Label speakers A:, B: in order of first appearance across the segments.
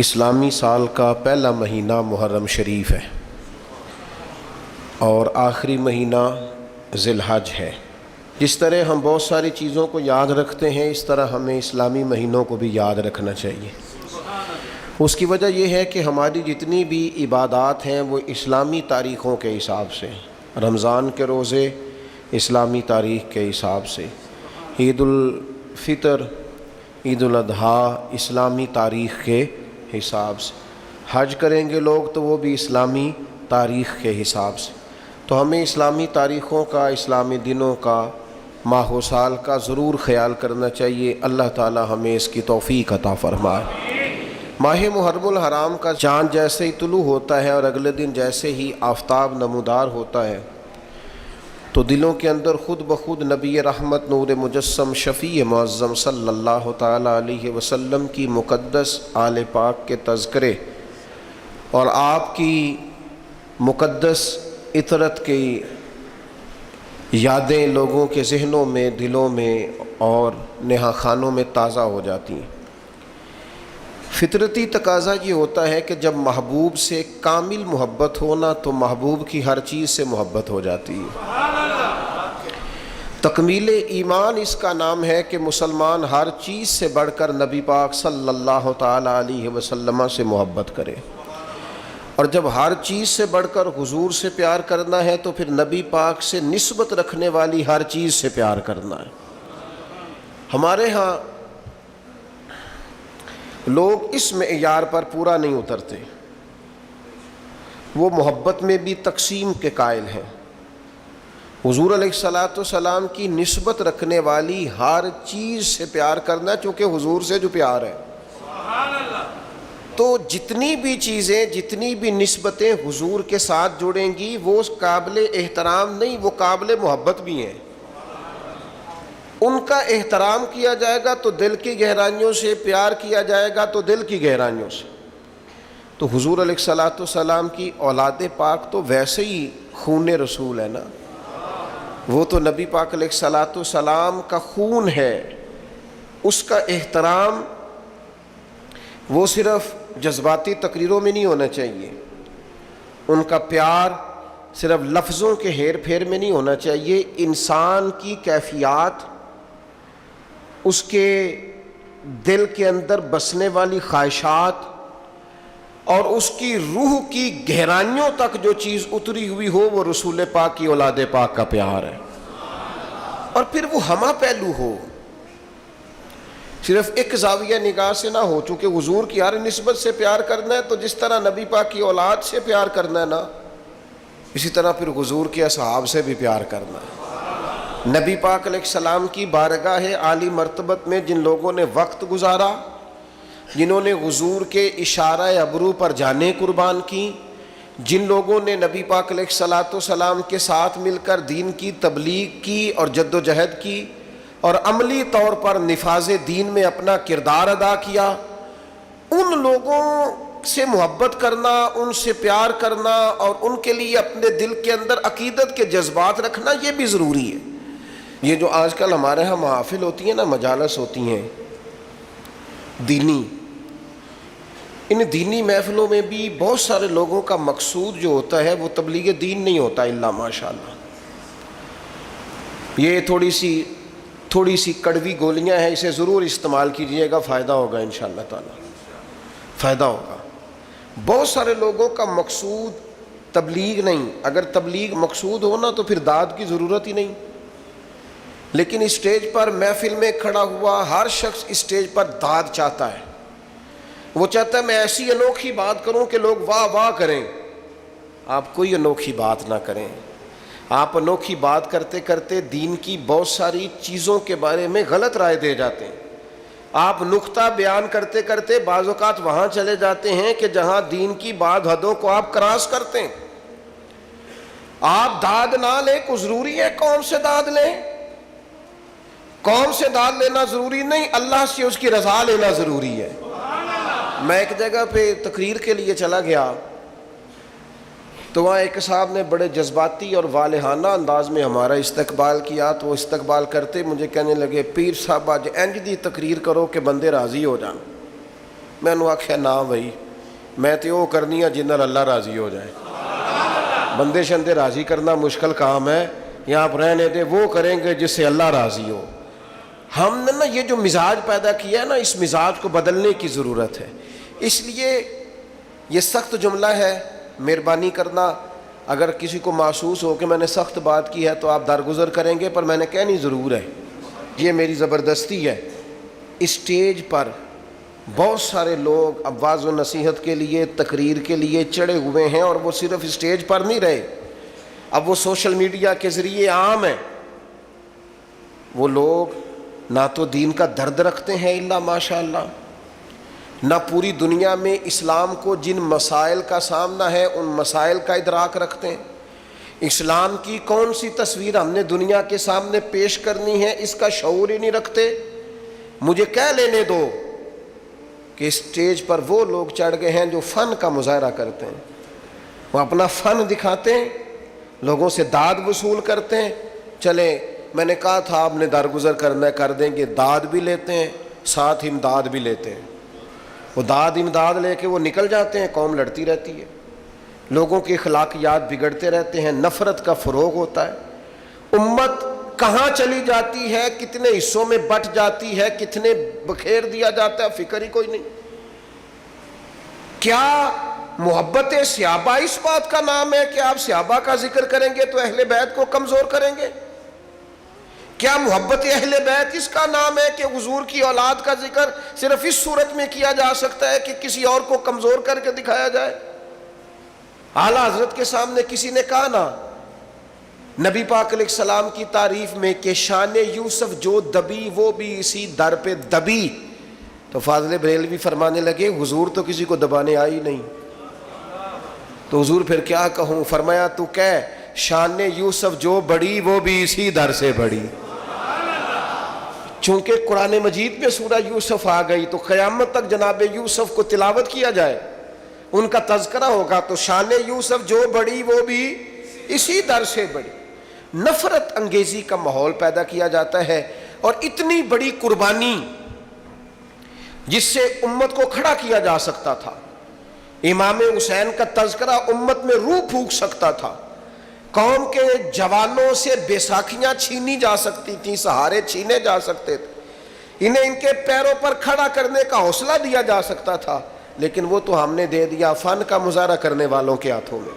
A: اسلامی سال کا پہلا مہینہ محرم شریف ہے اور آخری مہینہ ذی الحج ہے۔ جس طرح ہم بہت ساری چیزوں کو یاد رکھتے ہیں، اس طرح ہمیں اسلامی مہینوں کو بھی یاد رکھنا چاہیے۔ اس کی وجہ یہ ہے کہ ہماری جتنی بھی عبادات ہیں وہ اسلامی تاریخوں کے حساب سے ہیں۔ رمضان کے روزے اسلامی تاریخ کے حساب سے، عید الفطر، عید الاضحیٰ اسلامی تاریخ کے حساب سے، حج کریں گے لوگ تو وہ بھی اسلامی تاریخ کے حساب سے۔ تو ہمیں اسلامی تاریخوں کا، اسلامی دنوں کا، ماہ و سال کا ضرور خیال کرنا چاہیے۔ اللہ تعالی ہمیں اس کی توفیق عطا فرمائے۔ ماہ محرم الحرام کا چاند جیسے ہی طلوع ہوتا ہے اور اگلے دن جیسے ہی آفتاب نمودار ہوتا ہے تو دلوں کے اندر خود بخود نبی رحمت نور مجسم شفیع معظم صلی اللہ تعالیٰ علیہ وسلم کی مقدس آل پاک کے تذکرے اور آپ کی مقدس عطرت کی یادیں لوگوں کے ذہنوں میں، دلوں میں اور نہا خانوں میں تازہ ہو جاتی ہیں۔ فطرتی تقاضا یہ ہوتا ہے کہ جب محبوب سے کامل محبت ہونا تو محبوب کی ہر چیز سے محبت ہو جاتی ہے۔ تکمیل ایمان اس کا نام ہے کہ مسلمان ہر چیز سے بڑھ کر نبی پاک صلی اللہ تعالیٰ علیہ وسلم سے محبت کرے، اور جب ہر چیز سے بڑھ کر حضور سے پیار کرنا ہے تو پھر نبی پاک سے نسبت رکھنے والی ہر چیز سے پیار کرنا ہے۔ ہمارے ہاں لوگ اس معیار پر پورا نہیں اترتے، وہ محبت میں بھی تقسیم کے قائل ہیں۔ حضور علیہ السلام کی نسبت رکھنے والی ہر چیز سے پیار کرنا، چونکہ حضور سے جو پیار ہے، تو جتنی بھی چیزیں، جتنی بھی نسبتیں حضور کے ساتھ جڑیں گی وہ قابل احترام نہیں، وہ قابل محبت بھی ہیں۔ ان کا احترام کیا جائے گا تو دل کی گہرائیوں سے، پیار کیا جائے گا تو دل کی گہرائیوں سے۔ تو حضور علیہ السلام کی اولاد پاک تو ویسے ہی خون رسول ہے نا، وہ تو نبی پاک علیہ السلام کا خون ہے۔ اس کا احترام وہ صرف جذباتی تقریروں میں نہیں ہونا چاہیے، ان کا پیار صرف لفظوں کے ہیر پھیر میں نہیں ہونا چاہیے۔ انسان کی کیفیات، اس کے دل کے اندر بسنے والی خواہشات اور اس کی روح کی گہرائیوں تک جو چیز اتری ہوئی ہو وہ رسول پاک کی اولاد پاک کا پیار ہے، اور پھر وہ ہمہ پہلو ہو، صرف ایک زاویہ نگاہ سے نہ ہو۔ چونکہ حضور کی ہر نسبت سے پیار کرنا ہے تو جس طرح نبی پاک کی اولاد سے پیار کرنا ہے نا، اسی طرح پھر حضور کے اصحاب سے بھی پیار کرنا ہے۔ نبی پاک علیہ السلام کی بارگاہ عالی مرتبت میں جن لوگوں نے وقت گزارا، جنہوں نے حضور کے اشارہ ابرو پر جانیں قربان کی، جن لوگوں نے نبی پاک علیہ السلام کے ساتھ مل کر دین کی تبلیغ کی اور جد و جہد کی اور عملی طور پر نفاذ دین میں اپنا کردار ادا کیا، ان لوگوں سے محبت کرنا، ان سے پیار کرنا اور ان کے لیے اپنے دل کے اندر عقیدت کے جذبات رکھنا یہ بھی ضروری ہے۔ یہ جو آج کل ہمارے ہاں محافل ہوتی ہیں نا، مجالس ہوتی ہیں دینی، ان دینی محفلوں میں بھی بہت سارے لوگوں کا مقصود جو ہوتا ہے وہ تبلیغ دین نہیں ہوتا الا ماشاءاللہ۔ یہ تھوڑی سی کڑوی گولیاں ہیں، اسے ضرور استعمال کیجئے گا، فائدہ ہوگا انشاءاللہ تعالی، فائدہ ہوگا۔ بہت سارے لوگوں کا مقصود تبلیغ نہیں، اگر تبلیغ مقصود ہونا تو پھر داد کی ضرورت ہی نہیں۔ لیکن اسٹیج پر محفل میں کھڑا ہوا ہر شخص اسٹیج پر داد چاہتا ہے، وہ چاہتا ہے میں ایسی انوکھی بات کروں کہ لوگ واہ واہ کریں۔ آپ کوئی انوکھی بات نہ کریں، آپ انوکھی بات کرتے کرتے دین کی بہت ساری چیزوں کے بارے میں غلط رائے دے جاتے ہیں۔ آپ نقطہ بیان کرتے کرتے بعض اوقات وہاں چلے جاتے ہیں کہ جہاں دین کی بعض حدوں کو آپ کراس کرتے ہیں۔ آپ داد نہ لیں، کو ضروری ہے قوم سے داد لیں؟ قوم سے داد لینا ضروری نہیں، اللہ سے اس کی رضا لینا ضروری ہے۔ میں ایک جگہ پہ تقریر کے لیے چلا گیا تو وہاں ایک صاحب نے بڑے جذباتی اور والہانہ انداز میں ہمارا استقبال کیا، تو وہ استقبال کرتے مجھے کہنے لگے، پیر صاحب آج انج دی تقریر کرو کہ بندے راضی ہو جان۔ میں نے آخیا نہ بھائی میں تو وہ کرنی ہے جن نال اللہ راضی ہو جائے. بندے شندے راضی کرنا مشکل کام ہے, یہاں آپ رہنے دے, وہ کریں گے جس سے اللہ راضی ہو. ہم نے نا یہ جو مزاج پیدا کیا ہے نا, اس مزاج کو بدلنے کی ضرورت ہے. اس لیے یہ سخت جملہ ہے, مہربانی کرنا اگر کسی کو محسوس ہو کہ میں نے سخت بات کی ہے تو آپ درگزر کریں گے, پر میں نے کہنی ضرور ہے. یہ میری زبردستی ہے. اسٹیج پر بہت سارے لوگ اب واعظ و نصیحت کے لیے, تقریر کے لیے چڑھے ہوئے ہیں, اور وہ صرف اسٹیج پر نہیں رہے, اب وہ سوشل میڈیا کے ذریعے عام ہیں. وہ لوگ نہ تو دین کا درد رکھتے ہیں الا ماشاء اللہ, نہ پوری دنیا میں اسلام کو جن مسائل کا سامنا ہے ان مسائل کا ادراک رکھتے ہیں. اسلام کی کون سی تصویر ہم نے دنیا کے سامنے پیش کرنی ہے اس کا شعور ہی نہیں رکھتے. مجھے کہہ لینے دو کہ اسٹیج پر وہ لوگ چڑھ گئے ہیں جو فن کا مظاہرہ کرتے ہیں, وہ اپنا فن دکھاتے ہیں, لوگوں سے داد وصول کرتے ہیں. چلیں میں نے کہا تھا آپ نے درگزر کرنا ہے, کر دیں گے. داد بھی لیتے ہیں, ساتھ امداد بھی لیتے ہیں. وہ داد امداد لے کے وہ نکل جاتے ہیں, قوم لڑتی رہتی ہے, لوگوں کے اخلاقیات بگڑتے رہتے ہیں, نفرت کا فروغ ہوتا ہے. امت کہاں چلی جاتی ہے, کتنے حصوں میں بٹ جاتی ہے, کتنے بکھیر دیا جاتا ہے, فکر ہی کوئی نہیں. کیا محبت صحابہ اس بات کا نام ہے کہ آپ صحابہ کا ذکر کریں گے تو اہل بیت کو کمزور کریں گے؟ کیا محبت اہل بیت اس کا نام ہے کہ حضور کی اولاد کا ذکر صرف اس صورت میں کیا جا سکتا ہے کہ کسی اور کو کمزور کر کے دکھایا جائے؟ اعلیٰ حضرت کے سامنے کسی نے کہا نا نبی پاک علیہ السلام کی تعریف میں کہ شان یوسف جو دبی وہ بھی اسی در پہ دبی, تو فاضل بریلوی فرمانے لگے حضور تو کسی کو دبانے آئی نہیں, تو حضور پھر کیا کہوں؟ فرمایا تو کہہ شان یوسف جو بڑی وہ بھی اسی در سے بڑی. چونکہ قرآن مجید میں سورہ یوسف آ گئی تو قیامت تک جناب یوسف کو تلاوت کیا جائے, ان کا تذکرہ ہوگا, تو شان یوسف جو بڑی وہ بھی اسی در سے بڑی. نفرت انگیزی کا ماحول پیدا کیا جاتا ہے, اور اتنی بڑی قربانی جس سے امت کو کھڑا کیا جا سکتا تھا. امام حسین کا تذکرہ امت میں روح پھونک سکتا تھا, قوم کے جوانوں سے بیساکھیاں چھینی جا سکتی تھیں, سہارے چھینے جا سکتے تھے, انہیں ان کے پیروں پر کھڑا کرنے کا حوصلہ دیا جا سکتا تھا, لیکن وہ تو ہم نے دے دیا فن کا مظاہرہ کرنے والوں کے ہاتھوں میں,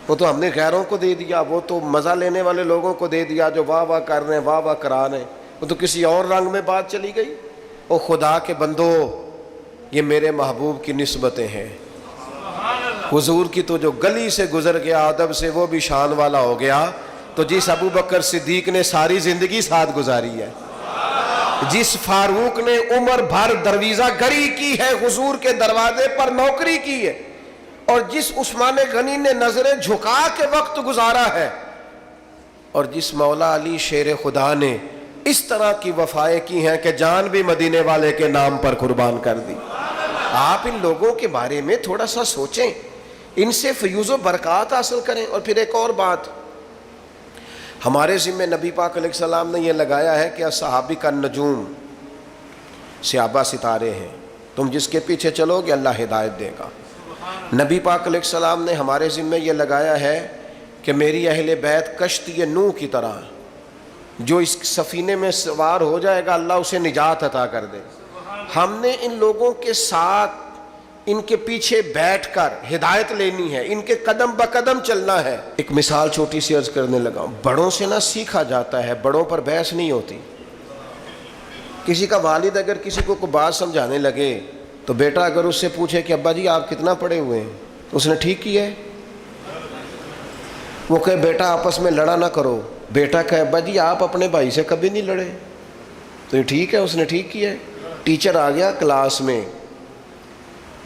A: وہ تو ہم نے غیروں کو دے دیا, وہ تو مزہ لینے والے لوگوں کو دے دیا جو واہ واہ کر رہے ہیں, واہ واہ کرا رہے ہیں, وہ تو کسی اور رنگ میں بات چلی گئی. او خدا کے بندو, یہ میرے محبوب کی نسبتیں ہیں. حضور کی تو جو گلی سے گزر گیا ادب سے وہ بھی شان والا ہو گیا, تو جس ابو بکر صدیق نے ساری زندگی ساتھ گزاری ہے, جس فاروق نے عمر بھر درویزہ گری کی ہے, حضور کے دروازے پر نوکری کی ہے, اور جس عثمان غنی نے نظریں جھکا کے وقت گزارا ہے, اور جس مولا علی شیر خدا نے اس طرح کی وفائیں کی ہیں کہ جان بھی مدینے والے کے نام پر قربان کر دی. آپ ان لوگوں کے بارے میں تھوڑا سا سوچیں, ان سے فیوز و برکات حاصل کریں. اور پھر ایک اور بات, ہمارے ذمہ نبی پاک علیہ السلام نے یہ لگایا ہے کہ صحابی کا نجوم, صحابہ ستارے ہیں, تم جس کے پیچھے چلو گے اللہ ہدایت دے گا. نبی پاک علیہ السلام نے ہمارے ذمہ یہ لگایا ہے کہ میری اہل بیت کشتی نوح کی طرح, جو اس سفینے میں سوار ہو جائے گا اللہ اسے نجات عطا کر دے. ہم نے ان لوگوں کے ساتھ ان کے پیچھے بیٹھ کر ہدایت لینی ہے, ان کے قدم بقدم چلنا ہے. ایک مثال چھوٹی سی عرض کرنے لگا, بڑوں سے نہ سیکھا جاتا ہے, بڑوں پر بحث نہیں ہوتی. کسی کا والد اگر کسی کو کوئی بات سمجھانے لگے تو بیٹا اگر اس سے پوچھے کہ ابا جی آپ کتنا پڑھے ہوئے ہیں, تو اس نے ٹھیک کیا ہے. وہ کہے بیٹا آپس میں لڑا نہ کرو, بیٹا کہے ابا جی آپ اپنے بھائی سے کبھی نہیں لڑے, تو یہ ٹھیک ہے, اس نے ٹھیک کیا ہے. ٹیچر آ گیا کلاس میں,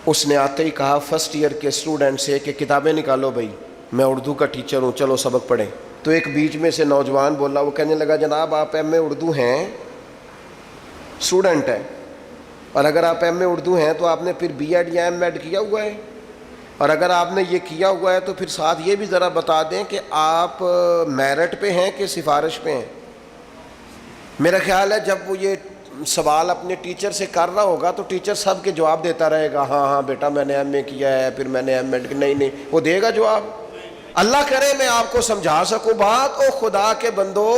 A: اس نے آتے ہی کہا فرسٹ ایئر کے اسٹوڈنٹ سے کہ کتابیں نکالو بھائی, میں اردو کا ٹیچر ہوں, چلو سبق پڑھیں. تو ایک بیچ میں سے نوجوان بولا, وہ کہنے لگا جناب آپ ایم اے اردو ہیں, اسٹوڈنٹ ہیں, اور اگر آپ ایم اے اردو ہیں تو آپ نے پھر بی ایڈ یا ایم ایڈ کیا ہوا ہے, اور اگر آپ نے یہ کیا ہوا ہے تو پھر ساتھ یہ بھی ذرا بتا دیں کہ آپ میرٹ پہ ہیں کہ سفارش پہ ہیں. میرا خیال ہے جب وہ یہ سوال اپنے ٹیچر سے کر رہا ہوگا تو ٹیچر سب کے جواب دیتا رہے گا، ہاں ہاں بیٹا میں نے ایم اے کیا ہے، پھر میں نے ایم ایڈ، نہیں وہ دے گا جواب؟ اللہ کرے میں آپ کو سمجھا سکوں بات۔ او خدا کے بندو،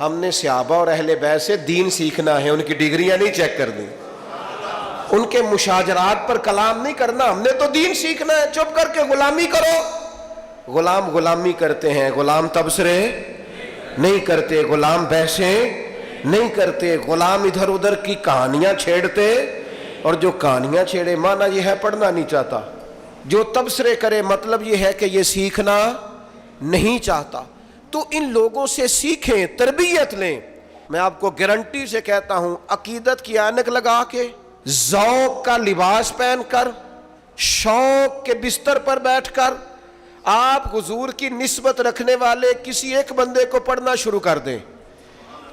A: ہم نے صحابہ اور اہل بیت سے دین سیکھنا ہے، ان کی ڈگریاں نہیں چیک کرنی، ان کے مشاجرات پر کلام نہیں کرنا، ہم نے تو دین سیکھنا ہے۔ چپ کر کے غلامی کرو۔ غلام غلامی کرتے ہیں، غلام تبصرے نہیں کرتے، غلام بحثیں نہیں کرتے، غلام ادھر ادھر کی کہانیاں چھیڑتے، اور جو کہانیاں چھیڑے مانا یہ ہے پڑھنا نہیں چاہتا، جو تبصرے کرے مطلب یہ ہے کہ یہ سیکھنا نہیں چاہتا۔ تو ان لوگوں سے سیکھیں، تربیت لیں۔ میں آپ کو گارنٹی سے کہتا ہوں، عقیدت کی اینک لگا کے، ذوق کا لباس پہن کر، شوق کے بستر پر بیٹھ کر آپ حضور کی نسبت رکھنے والے کسی ایک بندے کو پڑھنا شروع کر دیں،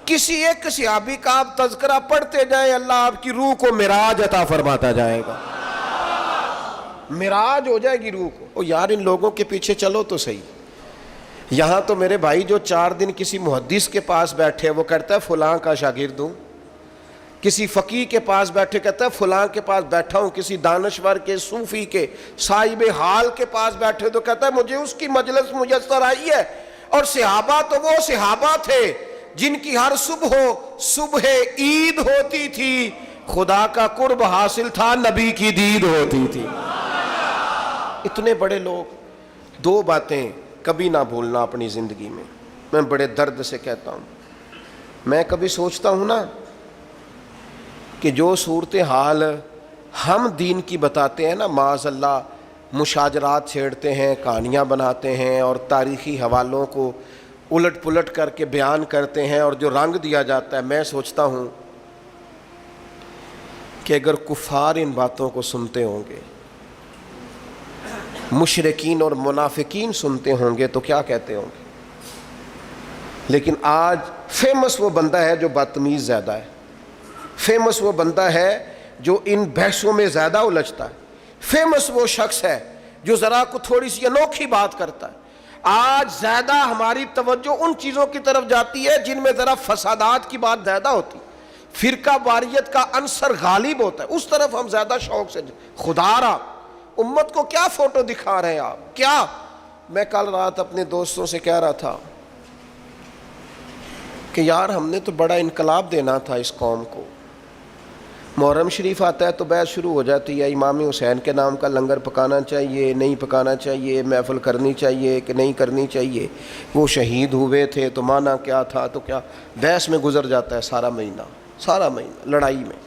A: کسی ایک صحابی کا آپ تذکرہ پڑھتے جائیں، اللہ آپ کی روح کو معراج عطا فرماتا جائے گا، معراج ہو جائے گی روح کو۔ او یار ان لوگوں کے پیچھے چلو تو صحیح۔ یہاں تو میرے بھائی جو 4 دن کسی محدث کے پاس بیٹھے، وہ کہتا ہے فلاں کا شاگرد ہوں، کسی فقیہ کے پاس بیٹھے کہتا ہے فلاں کے پاس بیٹھا ہوں، کسی دانشور کے، صوفی کے، صاحب حال کے پاس بیٹھے تو کہتا ہے مجھے اس کی مجلس میسر آئی ہے۔ اور صحابہ تو وہ صحابہ تھے جن کی ہر صبح عید ہوتی تھی، خدا کا قرب حاصل تھا، نبی کی دید ہوتی تھی۔ اتنے بڑے لوگ۔ 2 باتیں کبھی نہ بھولنا اپنی زندگی میں، میں بڑے درد سے کہتا ہوں۔ میں کبھی سوچتا ہوں نا کہ جو صورتحال ہم دین کی بتاتے ہیں نا، معاذ اللہ مشاجرات چھیڑتے ہیں، کہانیاں بناتے ہیں اور تاریخی حوالوں کو الٹ پلٹ کر کے بیان کرتے ہیں، اور جو رنگ دیا جاتا ہے، میں سوچتا ہوں کہ اگر کفار ان باتوں کو سنتے ہوں گے، مشرکین اور منافقین سنتے ہوں گے تو کیا کہتے ہوں گے؟ لیکن آج فیمس وہ بندہ ہے جو بدتمیز زیادہ ہے، فیمس وہ بندہ ہے جو ان بحثوں میں زیادہ الجھتا ہے، فیمس وہ شخص ہے جو ذرا کو تھوڑی سی انوکھی بات کرتا ہے۔ آج زیادہ ہماری توجہ ان چیزوں کی طرف جاتی ہے جن میں ذرا فسادات کی بات زیادہ ہوتی، فرقہ واریت کا عنصر غالب ہوتا ہے، اس طرف ہم زیادہ شوق سے۔ خدا را امت کو کیا فوٹو دکھا رہے ہیں آپ؟ کیا؟ میں کل رات اپنے دوستوں سے کہہ رہا تھا کہ یار ہم نے تو بڑا انقلاب دینا تھا اس قوم کو۔ محرم شریف آتا ہے تو بحث شروع ہو جاتی ہے، امام حسین کے نام کا لنگر پکانا چاہیے، نہیں پکانا چاہیے، محفل کرنی چاہیے کہ نہیں کرنی چاہیے، وہ شہید ہوئے تھے تو مانا کیا تھا، تو کیا بحث میں گزر جاتا ہے سارا مہینہ لڑائی میں۔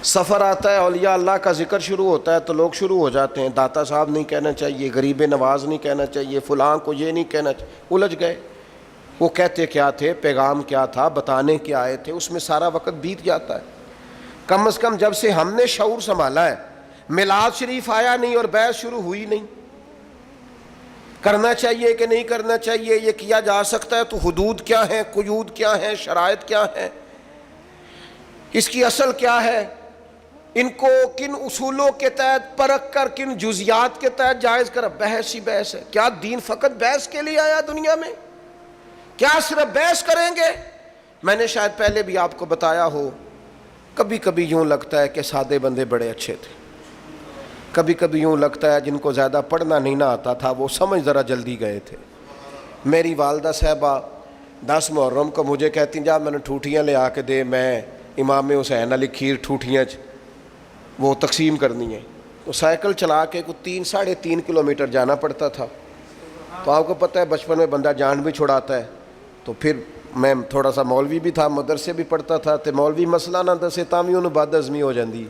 A: سفر آتا ہے، اولیاء اللہ کا ذکر شروع ہوتا ہے تو لوگ شروع ہو جاتے ہیں، داتا صاحب نہیں کہنا چاہیے، غریب نواز نہیں کہنا چاہیے، فلاں کو یہ نہیں کہنا چاہیے، الجھ گئے۔ وہ کہتے کیا تھے، پیغام کیا تھا، بتانے کیا آئے تھے، اس میں سارا وقت بیت جاتا ہے۔ کم از کم جب سے ہم نے شعور سنبھالا ہے، میلاد شریف آیا نہیں اور بحث شروع ہوئی نہیں، کرنا چاہیے کہ نہیں کرنا چاہیے، یہ کیا جا سکتا ہے تو حدود کیا ہیں، قیود کیا ہیں، شرائط کیا ہیں، اس کی اصل کیا ہے، ان کو کن اصولوں کے تحت پرکھ کر کن جزیات کے تحت جائز کر، بحث ہی بحث ہے۔ کیا دین فقط بحث کے لیے آیا دنیا میں؟ کیا صرف بحث کریں گے؟ میں نے شاید پہلے بھی آپ کو بتایا ہو، کبھی کبھی یوں لگتا ہے کہ سادے بندے بڑے اچھے تھے، کبھی کبھی یوں لگتا ہے جن کو زیادہ پڑھنا نہیں نہ آتا تھا وہ سمجھ ذرا جلدی گئے تھے۔ میری والدہ صاحبہ 10 محرم کو مجھے کہتی جا میں نے ٹھوٹیاں لے آ کے دے، میں امام حسین علی کھیر ٹھوٹیاں وہ تقسیم کرنی ہے، تو سائیکل چلا کے کوئی 3-3.5 کلومیٹر جانا پڑتا تھا۔ تو آپ کو پتہ ہے بچپن میں بندہ جان بھی چھڑاتا ہے، تو پھر میں تھوڑا سا مولوی بھی تھا، مدرسے بھی پڑھتا تھا، تو مولوی مسئلہ نہ دسے تامی انہوں بد ہضمی ہو جاندی۔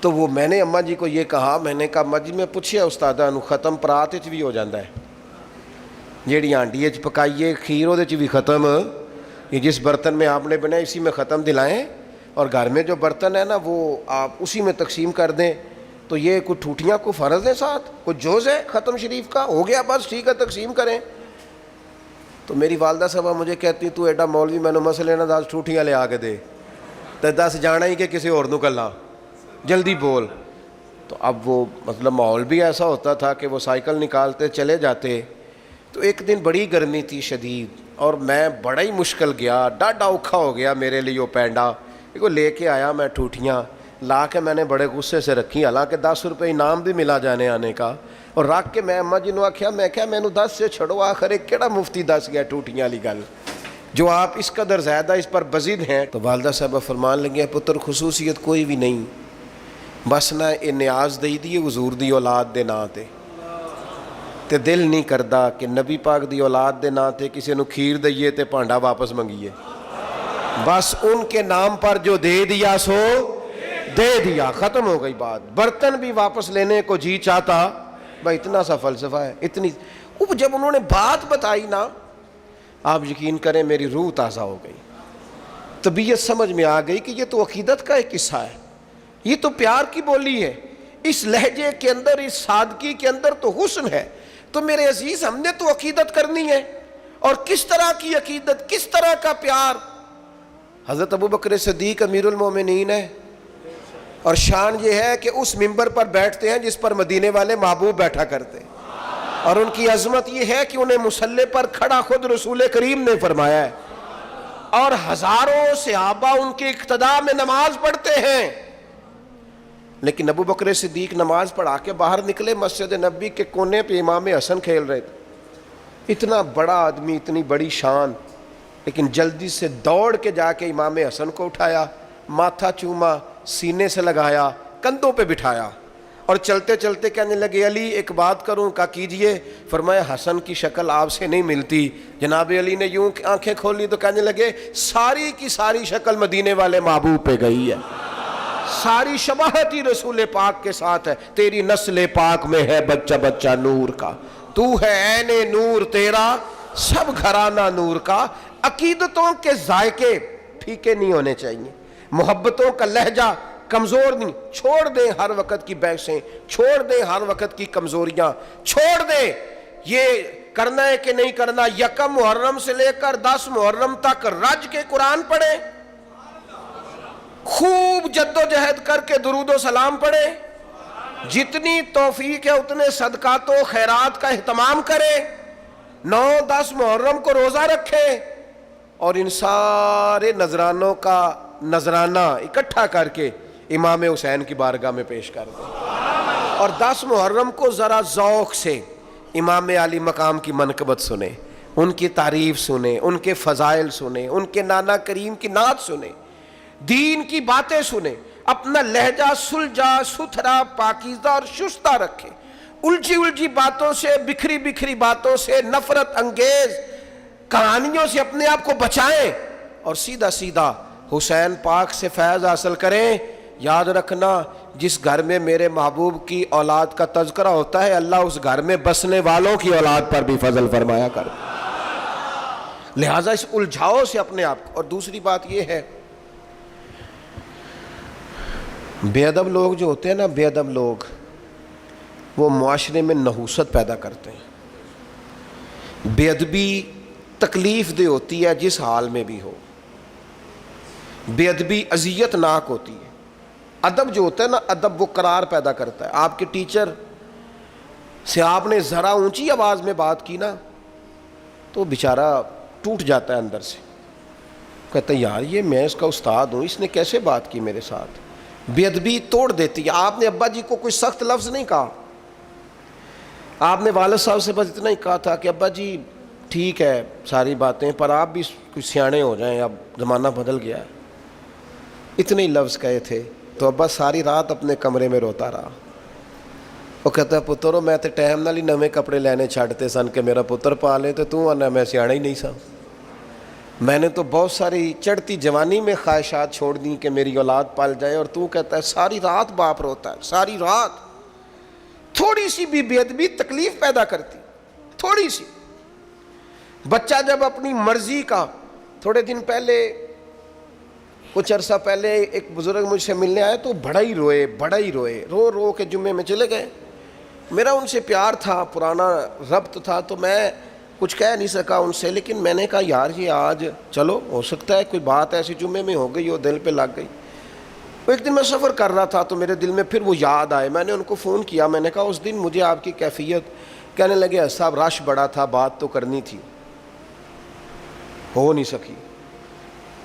A: تو وہ میں نے اماں جی کو یہ کہا، میں نے کہا اماں جی میں پوچھیا استادہ نو ختم پرات وچ بھی ہو جاندہ ہے، جیڑی ہانڈی وچ پکائیے کھیر وہ بھی ختم، یہ جس برتن میں آپ نے بنایا اسی میں ختم دلائیں، اور گھر میں جو برتن ہے نا وہ آپ اسی میں تقسیم کر دیں۔ تو یہ کوئی ٹھوٹیاں کو فرض ہے، ساتھ کوئی جوز ہے ختم شریف کا، ہو گیا بس ٹھیک ہے تقسیم کریں۔ تو میری والدہ صاحبہ مجھے کہتی تو ایڈا مولوی میں نے مسئلے نہ 10 ٹھوٹیاں لے آ کے دے، تو 10 جانا ہی کہ کسی اور نو کلا جلدی بول۔ تو اب وہ مطلب ماحول بھی ایسا ہوتا تھا کہ وہ سائیکل نکالتے چلے جاتے۔ تو ایک دن بڑی گرمی تھی شدید، اور میں بڑا ہی مشکل گیا, ڈاڈا اوکھا ہو گیا میرے لیے وہ پینڈا. کو لے کے آیا میں ٹوٹیاں لا کے میں نے بڑے غصے سے رکھی, حالانکہ 10 روپے انعام بھی ملا جانے آنے کا, اور رکھ کے میں اماں جی نو آخیا, میں کیا مینو 10 سے چھڑو, آخر ایک کیڑا مفتی دس گیا ٹوٹیاں والی گل, جو آپ اس قدر زیادہ اس پر بزد ہیں. تو والدہ صاحبہ فرمان لگے, پتر خصوصیت کوئی بھی نہیں, بس نہ یہ نیاز دئی دی حضور دی اولاد دے نا تے دل نہیں کردا کہ نبی پاک دی اولاد دے نا تے کسی نو کھیر دئیے تے پانڈا واپس منگیے. بس ان کے نام پر جو دے دیا سو دے دیا, ختم ہو گئی بات. برتن بھی واپس لینے کو جی چاہتا, بھائی اتنا سا فلسفہ ہے, اتنی. جب انہوں نے بات بتائی نا, آپ یقین کریں میری روح تازہ ہو گئی, طبیعت سمجھ میں آ گئی کہ یہ تو عقیدت کا ایک قصہ ہے, یہ تو پیار کی بولی ہے, اس لہجے کے اندر, اس سادگی کے اندر تو حسن ہے. تو میرے عزیز, ہم نے تو عقیدت کرنی ہے, اور کس طرح کی عقیدت, کس طرح کا پیار. حضرت ابو بکر صدیق امیر المومنین ہے, اور شان یہ ہے کہ اس منبر پر بیٹھتے ہیں جس پر مدینے والے محبوب بیٹھا کرتے, اور ان کی عظمت یہ ہے کہ انہیں مصلی پر کھڑا خود رسول کریم نے فرمایا ہے, اور ہزاروں صحابہ ان کے اقتداء میں نماز پڑھتے ہیں. لیکن ابو بکر صدیق نماز پڑھا کے باہر نکلے, مسجد نبی کے کونے پہ امام حسن کھیل رہے تھے. اتنا بڑا آدمی, اتنی بڑی شان, لیکن جلدی سے دوڑ کے جا کے امام حسن کو اٹھایا, ماتھا چوما, سینے سے لگایا, کندھوں پہ بٹھایا, اور چلتے چلتے کہنے لگے, علی ایک بات کروں, کا کیجئے. فرمایا, حسن کی شکل آپ سے نہیں ملتی. جناب علی نے یوں آنکھیں کھولی تو کہنے لگے, ساری کی ساری شکل مدینے والے محبوب پہ گئی ہے, ساری شباہت ہی رسول پاک کے ساتھ ہے. تیری نسل پاک میں ہے بچہ بچہ نور کا, تو ہے عین نور تیرا سب گھرانہ نور کا. عقیدتوں کے ذائقے پھیکے نہیں ہونے چاہیے, محبتوں کا لہجہ کمزور نہیں. چھوڑ دیں ہر وقت کی بحثیں, چھوڑ دیں ہر وقت کی کمزوریاں, چھوڑ دیں یہ کرنا ہے کہ نہیں کرنا. یکم محرم سے لے کر 10 محرم تک رج کے قرآن پڑھیں, خوب جد و جہد کر کے درود و سلام پڑھیں, جتنی توفیق ہے اتنے صدقات و خیرات کا اہتمام کریں, 9-10 محرم کو روزہ رکھیں, اور ان سارے نذرانوں کا نذرانہ اکٹھا کر کے امام حسین کی بارگاہ میں پیش کر دیں, اور 10 محرم کو ذرا ذوق سے امام علی مقام کی منقبت سنیں, ان کی تعریف سنیں, ان کے فضائل سنیں, ان کے نانا کریم کی نعت سنیں, دین کی باتیں سنیں. اپنا لہجہ سلجھا ستھرا پاکیزہ اور شستہ رکھیں. الجھی الجھی باتوں سے, بکھری بکھری باتوں سے, نفرت انگیز کہانیوں سے اپنے آپ کو بچائیں, اور سیدھا سیدھا حسین پاک سے فیض حاصل کریں. یاد رکھنا, جس گھر میں میرے محبوب کی اولاد کا تذکرہ ہوتا ہے, اللہ اس گھر میں بسنے والوں کی اولاد پر بھی فضل فرمایا کر. لہٰذا اس الجھاؤ سے اپنے آپ. اور دوسری بات یہ ہے, بے ادب لوگ جو ہوتے ہیں نا, بے ادب لوگ, وہ معاشرے میں نحوست پیدا کرتے ہیں. بے ادبی تکلیف دہ ہوتی ہے جس حال میں بھی ہو, بے ادبی اذیت ناک ہوتی ہے. ادب جو ہوتا ہے نا, ادب وہ قرار پیدا کرتا ہے. آپ کے ٹیچر سے آپ نے ذرا اونچی آواز میں بات کی نا, تو بیچارہ ٹوٹ جاتا ہے اندر سے, کہتا ہے یار یہ میں اس کا استاد ہوں, اس نے کیسے بات کی میرے ساتھ. بے ادبی توڑ دیتی ہے. آپ نے ابا جی کو کوئی سخت لفظ نہیں کہا, آپ نے والد صاحب سے بس اتنا ہی کہا تھا کہ ابا جی ٹھیک ہے ساری باتیں, پر آپ بھی کچھ سیانے ہو جائیں, اب زمانہ بدل گیا ہے. اتنے ہی لفظ کہے تھے, تو ابا ساری رات اپنے کمرے میں روتا رہا. وہ کہتا ہے پترو میں تے ٹائم نال ہی نویں کپڑے لینے چھڈتے سن کہ میرا پتر پالے, تو تو آنا میں سیانا ہی نہیں سا. میں نے تو بہت ساری چڑھتی جوانی میں خواہشات چھوڑ دیں کہ میری اولاد پال جائے, اور تو کہتا ہے ساری رات باپ روتا ہے, ساری رات. تھوڑی سی بھی بے ادبی تکلیف پیدا کرتی, تھوڑی سی. بچہ جب اپنی مرضی کا, تھوڑے دن پہلے, کچھ عرصہ پہلے ایک بزرگ مجھ سے ملنے آئے تو بڑا ہی روئے, رو رو کے جمعے میں چلے گئے. میرا ان سے پیار تھا, پرانا ربط تھا, تو میں کچھ کہہ نہیں سکا ان سے, لیکن میں نے کہا یار یہ آج چلو ہو سکتا ہے کوئی بات ایسی جمعے میں ہو گئی ہو, دل پہ لگ گئی. ایک دن میں سفر کر رہا تھا تو میرے دل میں پھر وہ یاد آئے. میں نے ان کو فون کیا, میں نے کہا اس دن مجھے آپ کی کیفیت. کہنے لگے صاحب رش بڑا تھا, بات تو کرنی تھی. ہو نہیں سکی.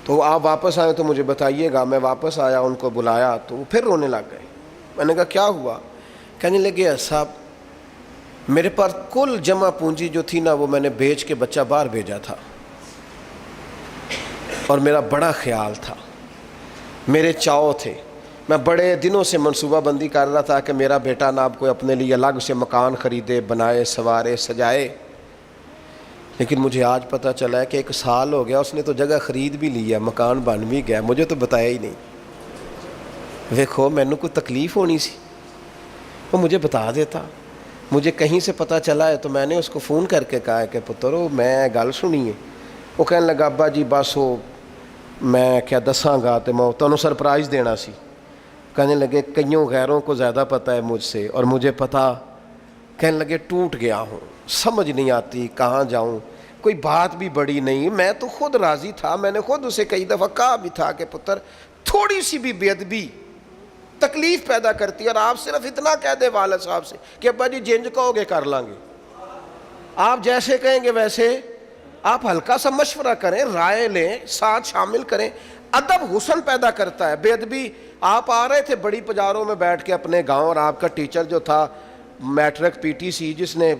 A: تو آپ واپس آئے تو مجھے بتائیے گا. میں واپس آیا, ان کو بلایا تو وہ پھر رونے لگ گئے. میں نے کہا کیا ہوا؟ کہنے لگے صاحب میرے پاس کل جمع پونجی جو تھی نا وہ میں نے بیچ کے بچہ باہر بھیجا تھا, اور میرا بڑا خیال تھا, میرے چاؤ تھے, میں بڑے دنوں سے منصوبہ بندی کر رہا تھا کہ میرا بیٹا نا آپ کو اپنے لیے الگ سے مکان خریدے, بنائے, سوارے, سجائے. لیکن مجھے آج پتہ چلا ہے کہ 1 سال ہو گیا, اس نے تو جگہ خرید بھی لی ہے, مکان بن بھی گیا, مجھے تو بتایا ہی نہیں. دیکھو مینوں کوئی تکلیف ہونی سی, وہ مجھے بتا دیتا. مجھے کہیں سے پتہ چلا ہے تو میں نے اس کو فون کر کے کہا کہ پترو میں گل سنی ہے. وہ کہنے لگا ابا جی بس وہ میں کیا دساں گا تو میں تمہیں سرپرائز دینا سی. کہنے لگے کئیوں غیروں کو زیادہ پتہ ہے مجھ سے اور مجھے پتہ. کہنے لگے ٹوٹ گیا ہوں, سمجھ نہیں آتی کہاں جاؤں, کوئی بات بھی بڑی نہیں. میں تو خود راضی تھا, میں نے خود اسے کئی دفعہ کہا بھی تھا کہ پتر تھوڑی سی بھی بے ادبی تکلیف پیدا کرتی ہے, اور آپ صرف اتنا کہہ دے والد صاحب سے کہ ابا جی جنج کہو گے کر لیں گے, آپ جیسے کہیں گے ویسے. آپ ہلکا سا مشورہ کریں, رائے لیں, ساتھ شامل کریں. ادب حسن پیدا کرتا ہے. بے ادبی, آپ آ رہے تھے بڑی پجاروں میں بیٹھ کے اپنے گاؤں, اور آپ کا ٹیچر جو تھا میٹرک پی ٹی سی جس نے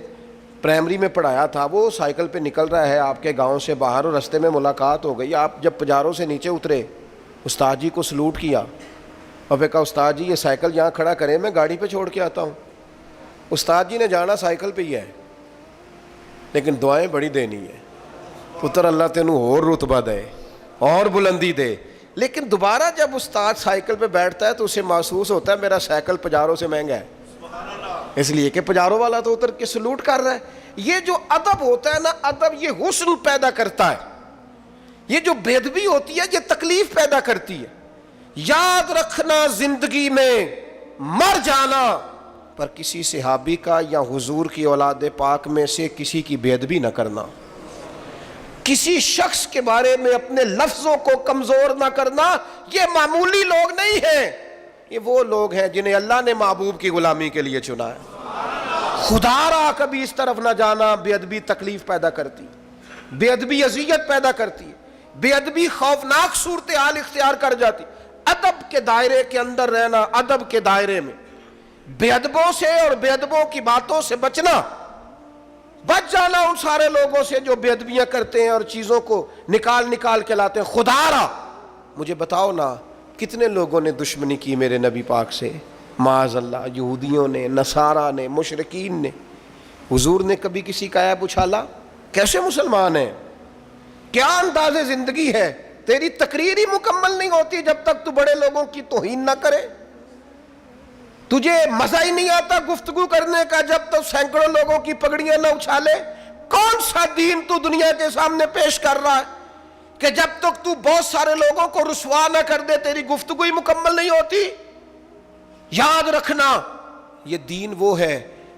A: پرائمری میں پڑھایا تھا وہ سائیکل پہ نکل رہا ہے آپ کے گاؤں سے باہر, اور رستے میں ملاقات ہو گئی. آپ جب پجاروں سے نیچے اترے استاد جی کو سلوٹ کیا اور پھر کہا استاد جی یہ سائیکل یہاں کھڑا کریں, میں گاڑی پہ چھوڑ کے آتا ہوں. استاد جی نے جانا سائیکل پہ ہی ہے, لیکن دعائیں بڑی دینی ہے, پتر اللہ تینوں اور رتبہ دے اور بلندی دے. لیکن دوبارہ جب استاد سائیکل پہ بیٹھتا ہے تو اسے محسوس ہوتا ہے میرا سائیکل پجاروں سے مہنگا ہے, اس لیے کہ پجاروں والا تو اتر کے سلوٹ کر رہا ہے. یہ جو ادب ہوتا ہے نا, ادب یہ حسن پیدا کرتا ہے. یہ جو بے ادبی ہوتی ہے یہ تکلیف پیدا کرتی ہے. یاد رکھنا زندگی میں مر جانا, پر کسی صحابی کا یا حضور کی اولاد پاک میں سے کسی کی بے ادبی نہ کرنا, کسی شخص کے بارے میں اپنے لفظوں کو کمزور نہ کرنا. یہ معمولی لوگ نہیں ہیں, یہ وہ لوگ ہیں جنہیں اللہ نے محبوب کی غلامی کے لیے چنا ہے. خدا را کبھی اس طرف نہ جانا. بے ادبی تکلیف پیدا کرتی, بے ادبی اذیت پیدا کرتی ہے, بے ادبی خوفناک صورتحال اختیار کر جاتی. ادب کے دائرے کے اندر رہنا, ادب کے دائرے میں بے ادبوں سے اور بے ادبوں کی باتوں سے بچنا, بچ جانا ان سارے لوگوں سے جو بے ادبیاں کرتے ہیں اور چیزوں کو نکال کے لاتے ہیں. خدا را مجھے بتاؤ نا کتنے لوگوں نے دشمنی کی میرے نبی پاک سے, معاذ اللہ, یہودیوں نے, نصارہ نے, مشرکین نے. حضور نے کبھی کسی کا عیب اچھالا؟ کیسے مسلمان ہیں؟ کیا انداز زندگی ہے؟ تیری تقریر ہی مکمل نہیں ہوتی جب تک تو بڑے لوگوں کی توہین نہ کرے. تجھے مزہ ہی نہیں آتا گفتگو کرنے کا جب تک سینکڑوں لوگوں کی پگڑیاں نہ اچھالے. کون سا دین تو دنیا کے سامنے پیش کر رہا ہے کہ جب تک تو بہت سارے لوگوں کو رسوا نہ کر دے تیری گفتگو ہی مکمل نہیں ہوتی؟ یاد رکھنا یہ دین وہ ہے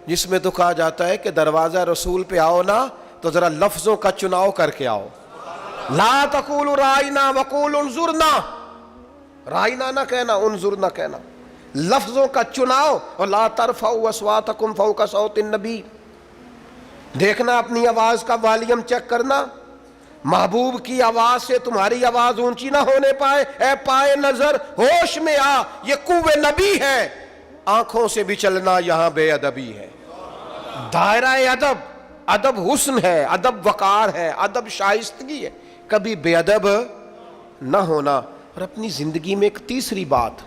A: جس میں تو کہا جاتا ہے کہ دروازہ رسول پہ آؤ نا تو ذرا لفظوں کا چناؤ کر کے آؤ. لا تقولوا رائنا وقولوا انظرنا, رائنا نہ کہنا, انظرنا کہنا. لفظوں کا چناؤ. اور لا ترفعوا اصواتکم فوق صوت النبی, دیکھنا اپنی آواز کا والیوم چیک کرنا, محبوب کی آواز سے تمہاری آواز اونچی نہ ہونے پائے. اے پائے نظر ہوش میں آ, یہ قوے نبی ہے. آنکھوں سے بھی چلنا یہاں بے ادبی ہے. دائرہ ادب, ادب حسن ہے, ادب وقار ہے, ادب شائستگی ہے, کبھی بے ادب نہ ہونا. اور اپنی زندگی میں ایک تیسری بات,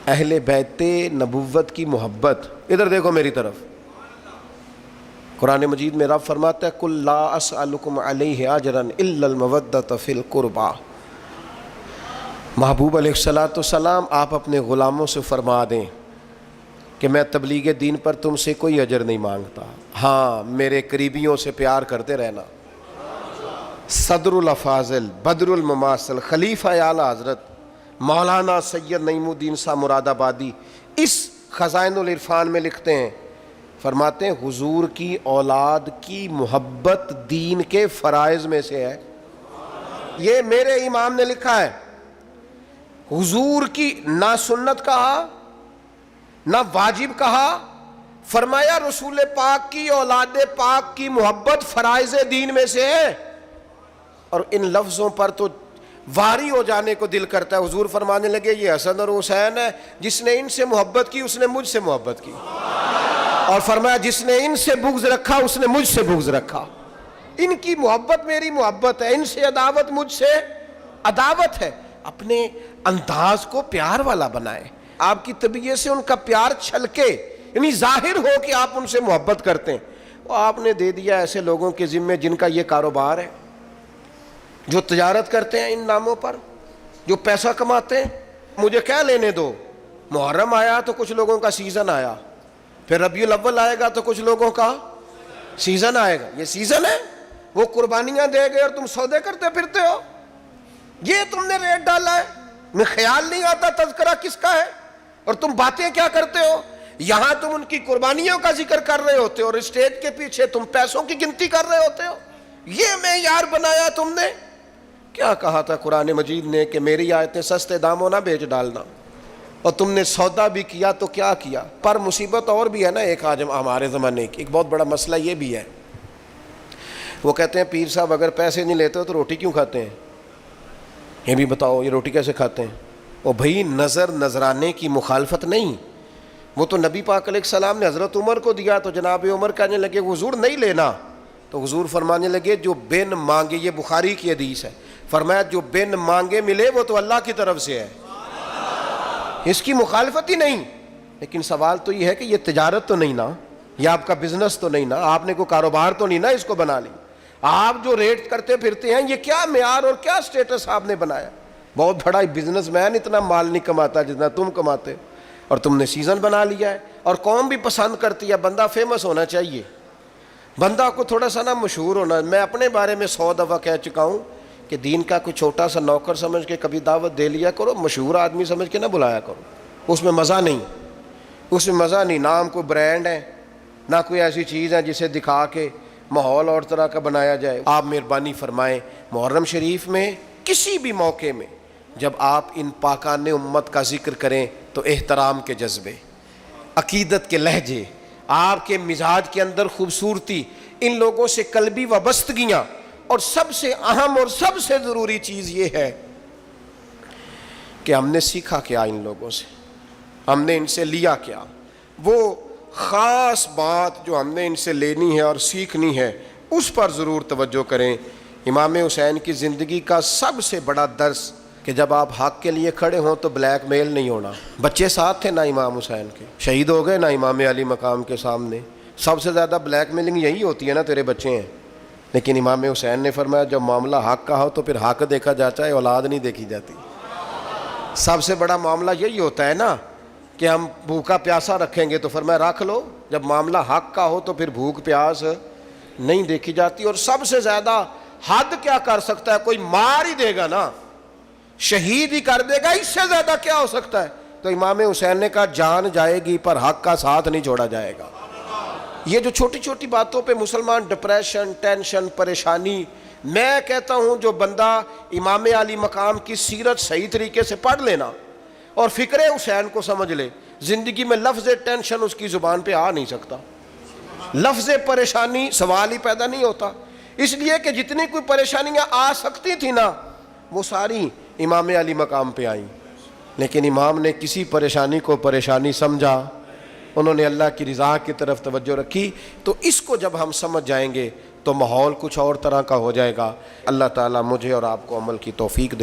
A: اہل بیت نبوت کی محبت. ادھر دیکھو میری طرف, قرآن مجید میں رب فرماتا ہے قل لا اسألکم علیہ اجرا الا المودۃ فی القربى. محبوب علیہ الصلوۃ والسلام آپ اپنے غلاموں سے فرما دیں کہ میں تبلیغ دین پر تم سے کوئی اجر نہیں مانگتا, ہاں میرے قریبیوں سے پیار کرتے رہنا. صدر الافاضل, بدر المماثل, خلیفہ اعلی حضرت مولانا سید نعیم الدین صاحب مراد آبادی اس خزائن العرفان میں لکھتے ہیں, فرماتے ہیں حضور کی اولاد کی محبت دین کے فرائض میں سے ہے. یہ میرے امام نے لکھا ہے. حضور کی نہ سنت کہا نہ واجب کہا, فرمایا رسول پاک کی اولاد پاک کی محبت فرائض دین میں سے ہے. اور ان لفظوں پر تو واری ہو جانے کو دل کرتا ہے۔ حضور فرمانے لگے یہ حسن اور حسین ہے، جس نے ان سے محبت کی اس نے مجھ سے محبت کی، اور فرمایا جس نے ان سے بغض رکھا اس نے مجھ سے بغض رکھا۔ ان کی محبت میری محبت ہے، ان سے عداوت مجھ سے عداوت ہے۔ اپنے انداز کو پیار والا بنائے، آپ کی طبیعت سے ان کا پیار چھلکے، یعنی ظاہر ہو کہ آپ ان سے محبت کرتے ہیں۔ وہ آپ نے دے دیا ایسے لوگوں کے ذمے جن کا یہ کاروبار ہے، جو تجارت کرتے ہیں ان ناموں پر، جو پیسہ کماتے ہیں۔ مجھے کیا لینے دو، محرم آیا تو کچھ لوگوں کا سیزن آیا، پھر ربیع الاول آئے گا تو کچھ لوگوں کا سیزن آئے گا۔ یہ سیزن ہے، وہ قربانیاں دے گئے اور تم سودے کرتے پھرتے ہو، یہ تم نے ریٹ ڈالا ہے، میں خیال نہیں آتا تذکرہ کس کا ہے، اور تم باتیں کیا کرتے ہو۔ یہاں تم ان کی قربانیوں کا ذکر کر رہے ہوتے ہو اور اسٹیج کے پیچھے تم پیسوں کی گنتی کر رہے ہوتے ہو۔ یہ معیار بنایا تم نے۔ کیا کہا تھا قرآن مجید نے کہ میری آیتیں سستے داموں نہ بیچ ڈالنا، اور تم نے سودا بھی کیا تو کیا کیا۔ پر مصیبت اور بھی ہے نا، ایک آج ہمارے زمانے کی ایک بہت بڑا مسئلہ یہ بھی ہے، وہ کہتے ہیں پیر صاحب اگر پیسے نہیں لیتے ہو تو روٹی کیوں کھاتے ہیں؟ یہ بھی بتاؤ یہ روٹی کیسے کھاتے ہیں؟ وہ بھائی نظر نذرانے کی مخالفت نہیں، وہ تو نبی پاک علیہ السلام نے حضرت عمر کو دیا تو جناب عمر کہنے لگے حضور نہیں لینا، تو حضور فرمانے لگے جو بن مانگے، یہ بخاری کی حدیث ہے، فرمایا جو بن مانگے ملے وہ تو اللہ کی طرف سے ہے، اس کی مخالفت ہی نہیں۔ لیکن سوال تو یہ ہے کہ یہ تجارت تو نہیں نا، یہ آپ کا بزنس تو نہیں نا، آپ نے کوئی کاروبار تو نہیں نا اس کو بنا لی۔ آپ جو ریٹ کرتے پھرتے ہیں یہ کیا معیار اور کیا سٹیٹس آپ نے بنایا؟ بہت بڑا بزنس مین اتنا مال نہیں کماتا جتنا تم کماتے، اور تم نے سیزن بنا لیا ہے، اور قوم بھی پسند کرتی ہے۔ بندہ فیمس ہونا چاہیے، بندہ کو تھوڑا سا نا مشہور ہونا۔ میں اپنے بارے میں 100 دفعہ کہہ چکا ہوں کہ دین کا کوئی چھوٹا سا نوکر سمجھ کے کبھی دعوت دے لیا کرو، مشہور آدمی سمجھ کے نہ بلایا کرو، اس میں مزہ نہیں، اس میں مزہ نہیں۔ نام کوئی برانڈ ہے، نہ کوئی ایسی چیز ہے جسے دکھا کے ماحول اور طرح کا بنایا جائے۔ آپ مہربانی فرمائیں محرم شریف میں کسی بھی موقع میں جب آپ ان پاکان امت کا ذکر کریں تو احترام کے جذبے، عقیدت کے لہجے، آپ کے مزاج کے اندر خوبصورتی، ان لوگوں سے قلبی وابستگیاں، اور سب سے اہم اور سب سے ضروری چیز یہ ہے کہ ہم نے سیکھا کیا ان لوگوں سے، ہم نے ان سے لیا کیا۔ وہ خاص بات جو ہم نے ان سے لینی ہے اور سیکھنی ہے اس پر ضرور توجہ کریں۔ امام حسین کی زندگی کا سب سے بڑا درس کہ جب آپ حق کے لیے کھڑے ہوں تو بلیک میل نہیں ہونا۔ بچے ساتھ تھے نا امام حسین کے، شہید ہو گئے نا امام علی مقام کے سامنے، سب سے زیادہ بلیک میلنگ یہی ہوتی ہے نا، تیرے بچے ہیں۔ لیکن امام حسین نے فرمایا جب معاملہ حق کا ہو تو پھر حق دیکھا جاتا ہے، اولاد نہیں دیکھی جاتی۔ سب سے بڑا معاملہ یہی ہوتا ہے نا کہ ہم بھوکا پیاسا رکھیں گے، تو فرمایا رکھ لو، جب معاملہ حق کا ہو تو پھر بھوک پیاس نہیں دیکھی جاتی۔ اور سب سے زیادہ حد کیا کر سکتا ہے؟ کوئی مار ہی دے گا نا، شہید ہی کر دے گا، اس سے زیادہ کیا ہو سکتا ہے؟ تو امام حسین نے کہا جان جائے گی پر حق کا ساتھ نہیں چھوڑا جائے گا۔ یہ جو چھوٹی چھوٹی باتوں پہ مسلمان ڈپریشن، ٹینشن، پریشانی، میں کہتا ہوں جو بندہ امام علی مقام کی سیرت صحیح طریقے سے پڑھ لینا اور فکر حسین کو سمجھ لے، زندگی میں لفظ ٹینشن اس کی زبان پہ آ نہیں سکتا، لفظ پریشانی سوال ہی پیدا نہیں ہوتا۔ اس لیے کہ جتنی کوئی پریشانیاں آ سکتی تھی نا وہ ساری امام علی مقام پہ آئیں، لیکن امام نے کسی پریشانی کو پریشانی سمجھا، انہوں نے اللہ کی رضا کی طرف توجہ رکھی۔ تو اس کو جب ہم سمجھ جائیں گے تو ماحول کچھ اور طرح کا ہو جائے گا۔ اللہ تعالیٰ مجھے اور آپ کو عمل کی توفیق دے۔